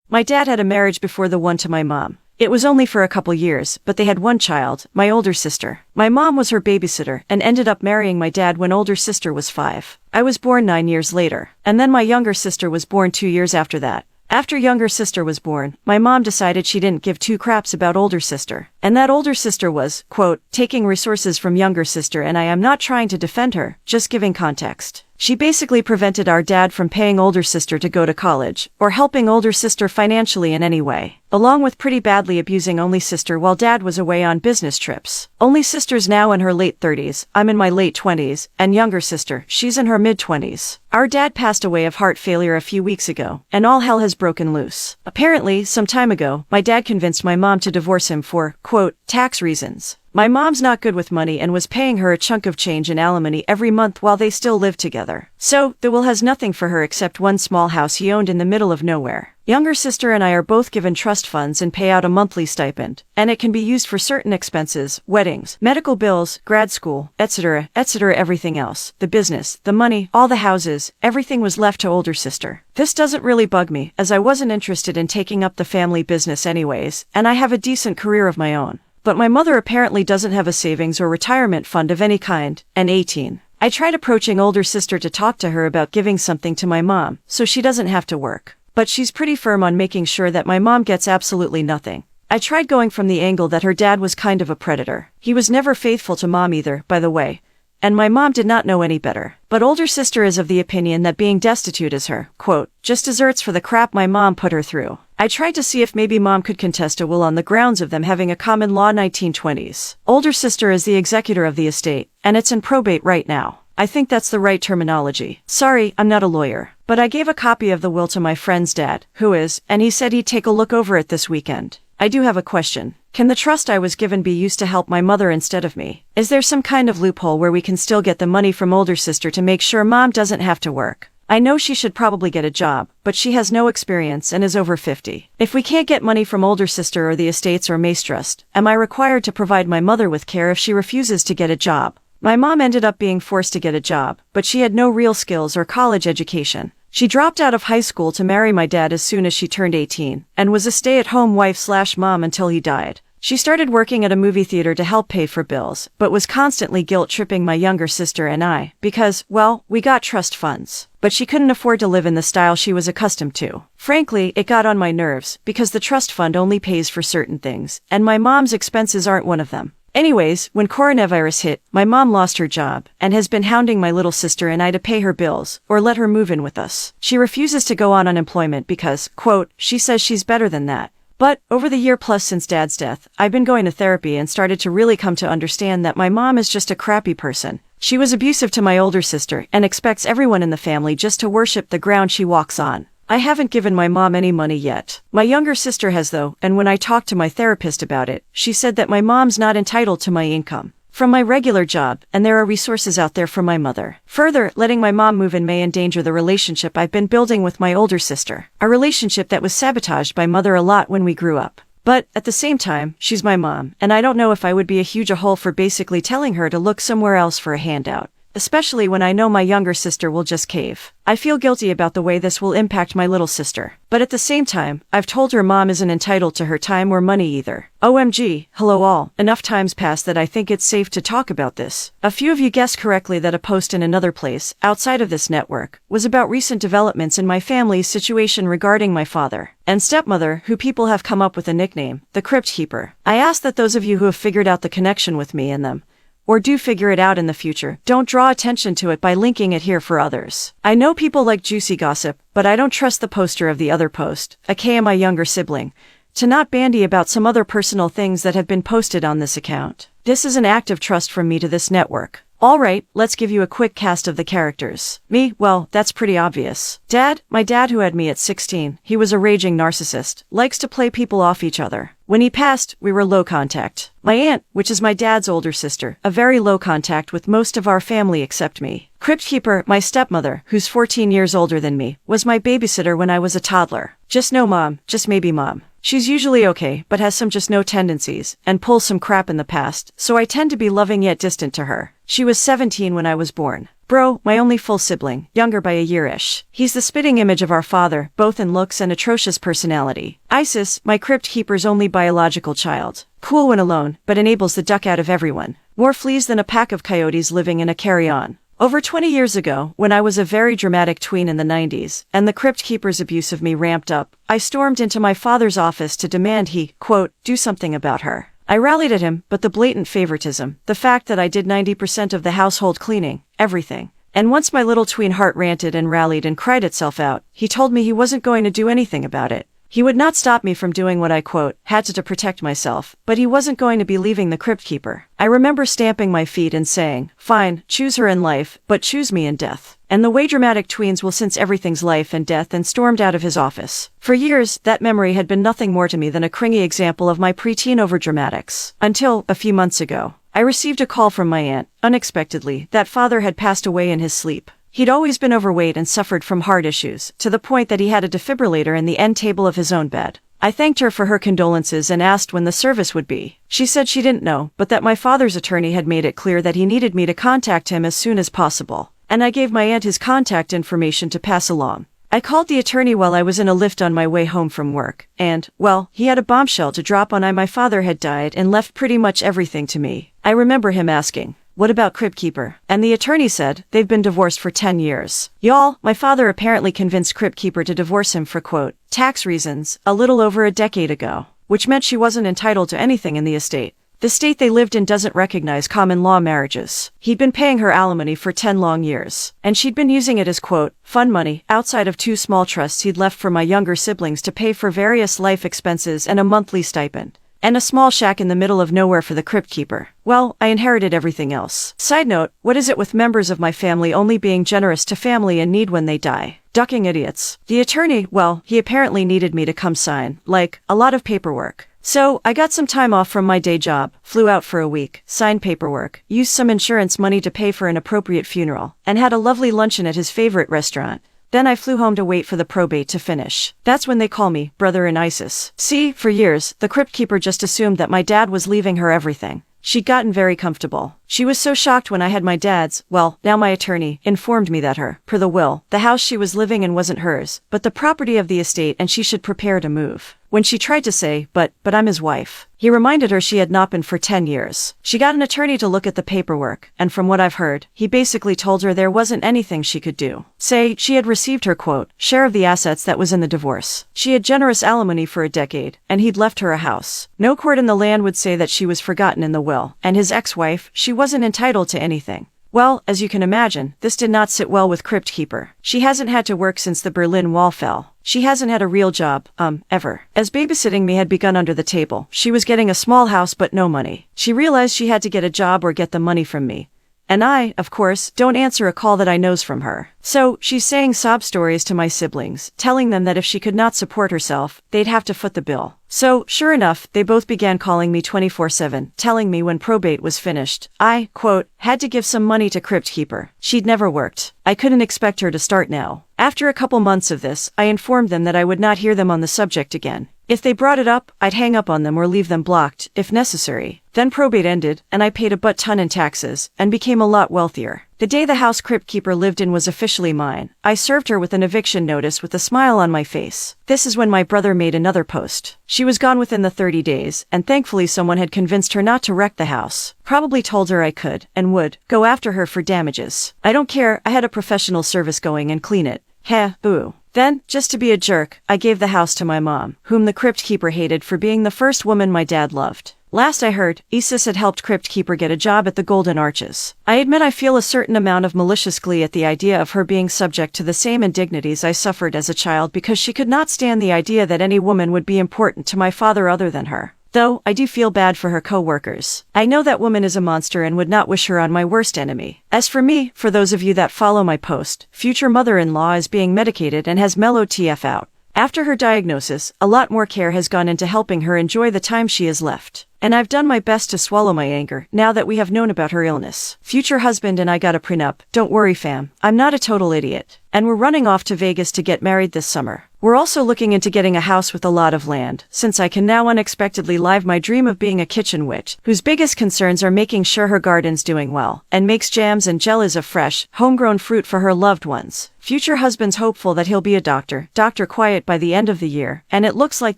My dad had a marriage before the one to my mom. It was only for a couple years, but they had one child, my older sister. My mom was her babysitter and ended up marrying my dad when older sister was 5. I was born 9 years later, and then my younger sister was born 2 years after that. After younger sister was born, my mom decided she didn't give two craps about older sister, and that older sister was, quote, taking resources from younger sister, and I am not trying to defend her, just giving context. She basically prevented our dad from paying older sister to go to college, or helping older sister financially in any way, along with pretty badly abusing only sister while dad was away on business trips. Only sister's now in her late 30s, I'm in my late 20s, and younger sister, she's in her mid-20s. Our dad passed away of heart failure a few weeks ago, and all hell has broken loose. Apparently, some time ago, my dad convinced my mom to divorce him for, quote, tax reasons. My mom's not good with money and was paying her a chunk of change in alimony every month while they still lived together. So, the will has nothing for her except one small house he owned in the middle of nowhere. Younger sister and I are both given trust funds and pay out a monthly stipend, and it can be used for certain expenses, weddings, medical bills, grad school, etc., everything else. The business, the money, all the houses, everything was left to older sister. This doesn't really bug me, as I wasn't interested in taking up the family business anyways, and I have a decent career of my own. But my mother apparently doesn't have a savings or retirement fund of any kind, and 18. I tried approaching older sister to talk to her about giving something to my mom, so she doesn't have to work. But she's pretty firm on making sure that my mom gets absolutely nothing. I tried going from the angle that her dad was kind of a predator. He was never faithful to mom either, by the way. And my mom did not know any better. But older sister is of the opinion that being destitute is her, quote, just desserts for the crap my mom put her through. I tried to see if maybe mom could contest a will on the grounds of them having a common law 1920s. Older sister is the executor of the estate, and it's in probate right now. I think that's the right terminology. Sorry, I'm not a lawyer. But I gave a copy of the will to my friend's dad, who is, and he said he'd take a look over it this weekend. I do have a question. Can the trust I was given be used to help my mother instead of me? Is there some kind of loophole where we can still get the money from older sister to make sure mom doesn't have to work? I know she should probably get a job, but she has no experience and is over 50. If we can't get money from older sister or the estates or Mace Trust, am I required to provide my mother with care if she refuses to get a job? My mom ended up being forced to get a job, but she had no real skills or college education. She dropped out of high school to marry my dad as soon as she turned 18, and was a stay-at-home wife/mom until he died. She started working at a movie theater to help pay for bills, but was constantly guilt-tripping my younger sister and I, because, well, we got trust funds. But she couldn't afford to live in the style she was accustomed to. Frankly, it got on my nerves, because the trust fund only pays for certain things, and my mom's expenses aren't one of them. Anyways, when coronavirus hit, my mom lost her job, and has been hounding my little sister and I to pay her bills, or let her move in with us. She refuses to go on unemployment because, quote, she says she's better than that. But, over the year plus since dad's death, I've been going to therapy and started to really come to understand that my mom is just a crappy person. She was abusive to my older sister and expects everyone in the family just to worship the ground she walks on. I haven't given my mom any money yet. My younger sister has though, and when I talked to my therapist about it, she said that my mom's not entitled to my income from my regular job, and there are resources out there for my mother. Further, letting my mom move in may endanger the relationship I've been building with my older sister, a relationship that was sabotaged by mother a lot when we grew up. But, at the same time, she's my mom, and I don't know if I would be a huge a-hole for basically telling her to look somewhere else for a handout. Especially when I know my younger sister will just cave. I feel guilty about the way this will impact my little sister. But at the same time, I've told her mom isn't entitled to her time or money either. OMG, hello all, enough times passed that I think it's safe to talk about this. A few of you guessed correctly that a post in another place, outside of this network, was about recent developments in my family's situation regarding my father and stepmother, who people have come up with a nickname, the Crypt Keeper. I ask that those of you who have figured out the connection with me and them, or do figure it out in the future, don't draw attention to it by linking it here for others. I know people like juicy gossip, but I don't trust the poster of the other post, aka my younger sibling, to not bandy about some other personal things that have been posted on this account. This is an act of trust from me to this network. Alright, let's give you a quick cast of the characters. Me, well, that's pretty obvious. Dad, my dad who had me at 16, he was a raging narcissist, likes to play people off each other. When he passed, we were low contact. My aunt, which is my dad's older sister, a very low contact with most of our family except me. Crypt Keeper, my stepmother, who's 14 years older than me, was my babysitter when I was a toddler. Just no mom, just maybe mom. She's usually okay, but has some just no tendencies, and pulls some crap in the past, so I tend to be loving yet distant to her. She was 17 when I was born. Bro, my only full sibling, younger by a year-ish. He's the spitting image of our father, both in looks and atrocious personality. Isis, my crypt keeper's only biological child. Cool when alone, but enables the duck out of everyone. More fleas than a pack of coyotes living in a carry-on. Over 20 years ago, when I was a very dramatic tween in the 90s, and the crypt keeper's abuse of me ramped up, I stormed into my father's office to demand he, quote, do something about her. I rallied at him, but the blatant favoritism, the fact that I did 90% of the household cleaning, everything. And once my little tween heart ranted and rallied and cried itself out, he told me he wasn't going to do anything about it. He would not stop me from doing what I, quote, had to protect myself, but he wasn't going to be leaving the crypt keeper. I remember stamping my feet and saying, fine, choose her in life, but choose me in death. And the way dramatic tweens will sense everything's life and death, and stormed out of his office. For years, that memory had been nothing more to me than a cringy example of my preteen overdramatics. Until, a few months ago, I received a call from my aunt, unexpectedly, that father had passed away in his sleep. He'd always been overweight and suffered from heart issues, to the point that he had a defibrillator in the end table of his own bed. I thanked her for her condolences and asked when the service would be. She said she didn't know, but that my father's attorney had made it clear that he needed me to contact him as soon as possible. And I gave my aunt his contact information to pass along. I called the attorney while I was in a lift on my way home from work, and, well, he had a bombshell to drop on. My father had died and left pretty much everything to me. I remember him asking, what about crypt keeper? And the attorney said, they've been divorced for 10 years. Y'all, my father apparently convinced crypt keeper to divorce him for, quote, tax reasons, a little over a decade ago, which meant she wasn't entitled to anything in the estate. The state they lived in doesn't recognize common law marriages. He'd been paying her alimony for 10 long years, and she'd been using it as, quote, fun money, outside of 2 small trusts he'd left for my younger siblings to pay for various life expenses and a monthly stipend. And a small shack in the middle of nowhere for the crypt keeper. Well, I inherited everything else. Side note, what is it with members of my family only being generous to family in need when they die? Ducking idiots. The attorney, well, he apparently needed me to come sign, like, a lot of paperwork. So, I got some time off from my day job, flew out for a week, signed paperwork, used some insurance money to pay for an appropriate funeral, and had a lovely luncheon at his favorite restaurant. Then I flew home to wait for the probate to finish. That's when they call me brother in ISIS. See, for years, the crypt keeper just assumed that my dad was leaving her everything. She'd gotten very comfortable. She was so shocked when I had my dad's, well, now my attorney, informed me that her, per the will, the house she was living in wasn't hers, but the property of the estate, and she should prepare to move. When she tried to say, but I'm his wife, he reminded her she had not been for 10 years. She got an attorney to look at the paperwork, and from what I've heard, he basically told her there wasn't anything she could do. Say, she had received her, quote, share of the assets that was in the divorce. She had generous alimony for a decade, and he'd left her a house. No court in the land would say that she was forgotten in the will, and his ex-wife, she wasn't entitled to anything. Well, as you can imagine, this did not sit well with crypt keeper. She hasn't had to work since the Berlin Wall fell. She hasn't had a real job, ever. As babysitting me had begun under the table, she was getting a small house but no money. She realized she had to get a job or get the money from me. And I, of course, don't answer a call that I knows from her. So, she's saying sob stories to my siblings, telling them that if she could not support herself, they'd have to foot the bill. So, sure enough, they both began calling me 24/7, telling me when probate was finished, I, quote, had to give some money to crypt keeper. She'd never worked. I couldn't expect her to start now. After a couple months of this, I informed them that I would not hear them on the subject again. If they brought it up, I'd hang up on them or leave them blocked, if necessary. Then probate ended, and I paid a butt-ton in taxes, and became a lot wealthier. The day the house crypt keeper lived in was officially mine, I served her with an eviction notice with a smile on my face. This is when my brother made another post. She was gone within the 30 days, and thankfully someone had convinced her not to wreck the house. Probably told her I could, and would, go after her for damages. I don't care, I had a professional service going and clean it. Heh, boo. Then, just to be a jerk, I gave the house to my mom, whom the crypt keeper hated for being the first woman my dad loved. Last I heard, Isis had helped crypt keeper get a job at the Golden Arches. I admit I feel a certain amount of malicious glee at the idea of her being subject to the same indignities I suffered as a child because she could not stand the idea that any woman would be important to my father other than her. Though, I do feel bad for her co-workers. I know that woman is a monster and would not wish her on my worst enemy. As for me, for those of you that follow my post, future mother-in-law is being medicated and has mellowed TF out. After her diagnosis, a lot more care has gone into helping her enjoy the time she has left. And I've done my best to swallow my anger, now that we have known about her illness. Future husband and I got a prenup, don't worry fam, I'm not a total idiot. And we're running off to Vegas to get married this summer. We're also looking into getting a house with a lot of land, since I can now unexpectedly live my dream of being a kitchen witch, whose biggest concerns are making sure her garden's doing well, and makes jams and jellies of fresh, homegrown fruit for her loved ones. Future husband's hopeful that he'll be a Dr. Quiet by the end of the year, and it looks like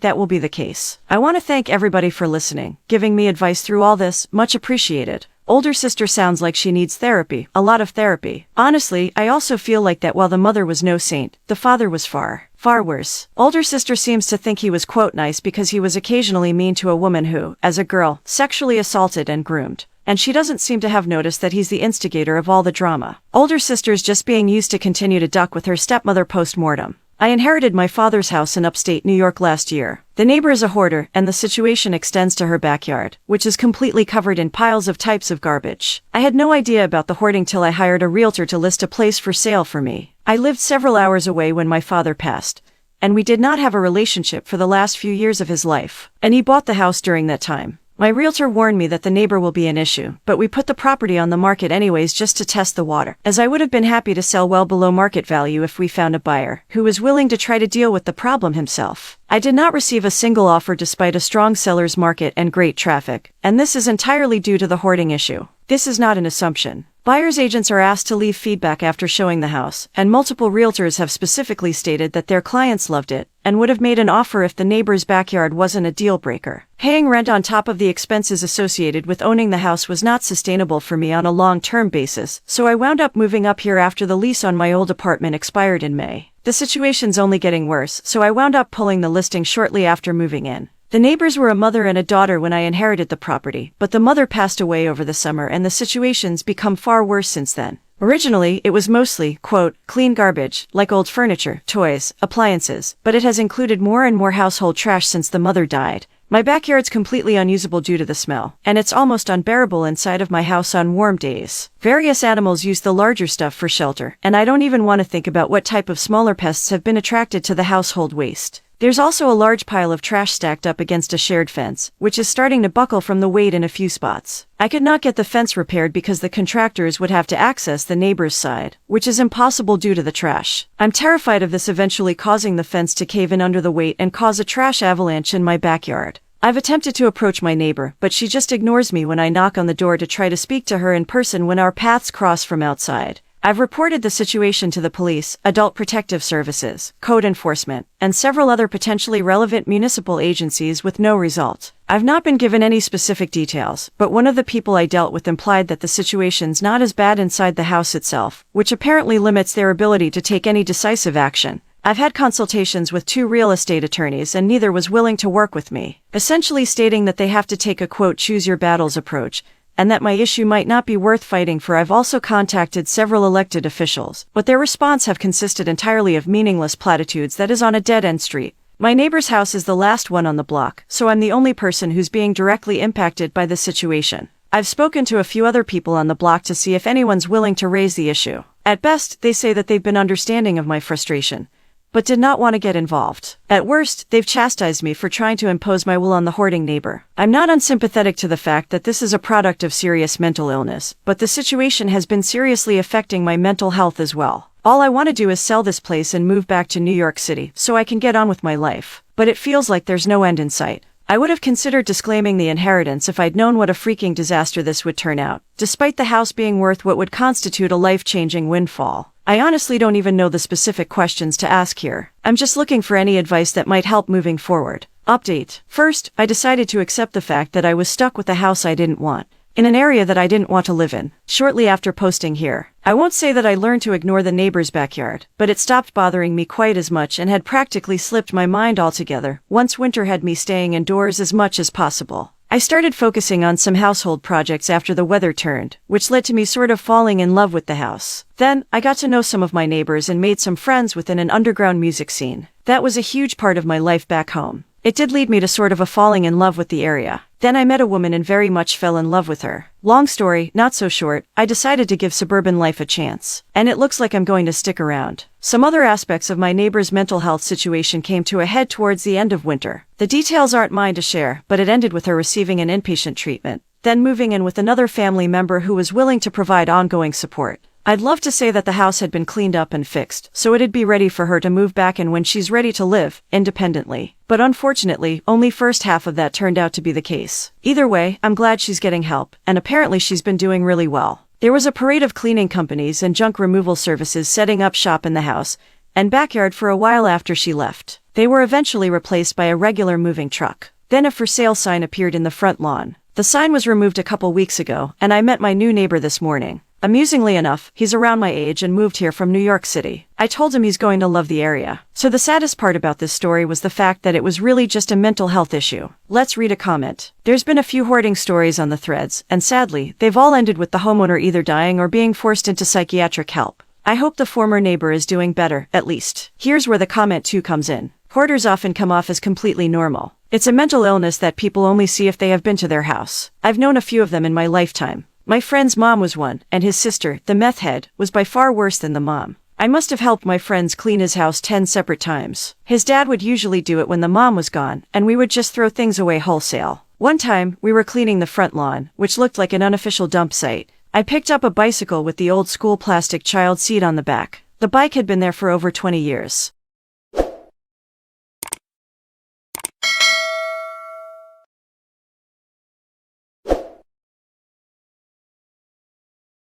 that will be the case. I want to thank everybody for listening, giving me advice through all this, much appreciated. Older sister sounds like she needs therapy, a lot of therapy. Honestly, I also feel like that while the mother was no saint, the father was far worse. Older sister seems to think he was quote nice because he was occasionally mean to a woman who, as a girl, sexually assaulted and groomed. And she doesn't seem to have noticed that he's the instigator of all the drama. Older sister's just being used to continue to duck with her stepmother post-mortem. I inherited my father's house in upstate New York last year. The neighbor is a hoarder, and the situation extends to her backyard, which is completely covered in piles of types of garbage. I had no idea about the hoarding till I hired a realtor to list a place for sale for me. I lived several hours away when my father passed, and we did not have a relationship for the last few years of his life, and he bought the house during that time. My realtor warned me that the neighbor will be an issue, but we put the property on the market anyways just to test the water, as I would have been happy to sell well below market value if we found a buyer who was willing to try to deal with the problem himself. I did not receive a single offer despite a strong seller's market and great traffic, and this is entirely due to the hoarding issue. This is not an assumption. Buyer's agents are asked to leave feedback after showing the house, and multiple realtors have specifically stated that their clients loved it and would have made an offer if the neighbor's backyard wasn't a deal breaker. Paying rent on top of the expenses associated with owning the house was not sustainable for me on a long-term basis, so I wound up moving up here after the lease on my old apartment expired in May. The situation's only getting worse, so I wound up pulling the listing shortly after moving in. The neighbors were a mother and a daughter when I inherited the property, but the mother passed away over the summer and the situation's become far worse since then. Originally, it was mostly, quote, clean garbage, like old furniture, toys, appliances, but it has included more and more household trash since the mother died. My backyard's completely unusable due to the smell, and it's almost unbearable inside of my house on warm days. Various animals use the larger stuff for shelter, and I don't even want to think about what type of smaller pests have been attracted to the household waste. There's also a large pile of trash stacked up against a shared fence, which is starting to buckle from the weight in a few spots. I could not get the fence repaired because the contractors would have to access the neighbor's side, which is impossible due to the trash. I'm terrified of this eventually causing the fence to cave in under the weight and cause a trash avalanche in my backyard. I've attempted to approach my neighbor, but she just ignores me when I knock on the door to try to speak to her in person when our paths cross from outside. I've reported the situation to the police, Adult Protective Services, Code Enforcement, and several other potentially relevant municipal agencies with no result. I've not been given any specific details, but one of the people I dealt with implied that the situation's not as bad inside the house itself, which apparently limits their ability to take any decisive action. I've had consultations with 2 real estate attorneys and neither was willing to work with me, essentially stating that they have to take a quote choose your battles approach, and that my issue might not be worth fighting for. I've also contacted several elected officials, but their response have consisted entirely of meaningless platitudes that is on a dead-end street. My neighbor's house is the last one on the block, so I'm the only person who's being directly impacted by this situation. I've spoken to a few other people on the block to see if anyone's willing to raise the issue. At best, they say that they've been understanding of my frustration, but did not want to get involved. At worst, they've chastised me for trying to impose my will on the hoarding neighbor. I'm not unsympathetic to the fact that this is a product of serious mental illness, but the situation has been seriously affecting my mental health as well. All I want to do is sell this place and move back to New York City so I can get on with my life, but it feels like there's no end in sight. I would have considered disclaiming the inheritance if I'd known what a freaking disaster this would turn out, despite the house being worth what would constitute a life-changing windfall. I honestly don't even know the specific questions to ask here. I'm just looking for any advice that might help moving forward. Update. First, I decided to accept the fact that I was stuck with a house I didn't want, in an area that I didn't want to live in, shortly after posting here. I won't say that I learned to ignore the neighbor's backyard, but it stopped bothering me quite as much and had practically slipped my mind altogether once winter had me staying indoors as much as possible. I started focusing on some household projects after the weather turned, which led to me sort of falling in love with the house. Then, I got to know some of my neighbors and made some friends within an underground music scene. That was a huge part of my life back home. It did lead me to sort of a falling in love with the area. Then I met a woman and very much fell in love with her. Long story, not so short, I decided to give suburban life a chance. And it looks like I'm going to stick around. Some other aspects of my neighbor's mental health situation came to a head towards the end of winter. The details aren't mine to share, but it ended with her receiving an inpatient treatment, then moving in with another family member who was willing to provide ongoing support. I'd love to say that the house had been cleaned up and fixed, so it'd be ready for her to move back in when she's ready to live independently. But unfortunately, only first half of that turned out to be the case. Either way, I'm glad she's getting help, and apparently she's been doing really well. There was a parade of cleaning companies and junk removal services setting up shop in the house and backyard for a while after she left. They were eventually replaced by a regular moving truck. Then a for sale sign appeared in the front lawn. The sign was removed a couple weeks ago, and I met my new neighbor this morning. Amusingly enough, he's around my age and moved here from New York City. I told him he's going to love the area. So the saddest part about this story was the fact that it was really just a mental health issue. Let's read a comment. There's been a few hoarding stories on the threads, and sadly, they've all ended with the homeowner either dying or being forced into psychiatric help. I hope the former neighbor is doing better, at least. Here's where the comment 2 comes in. Hoarders often come off as completely normal. It's a mental illness that people only see if they have been to their house. I've known a few of them in my lifetime. My friend's mom was one, and his sister, the meth head, was by far worse than the mom. I must have helped my friends clean his house 10 separate times. His dad would usually do it when the mom was gone, and we would just throw things away wholesale. One time, we were cleaning the front lawn, which looked like an unofficial dump site. I picked up a bicycle with the old school plastic child seat on the back. The bike had been there for over 20 years.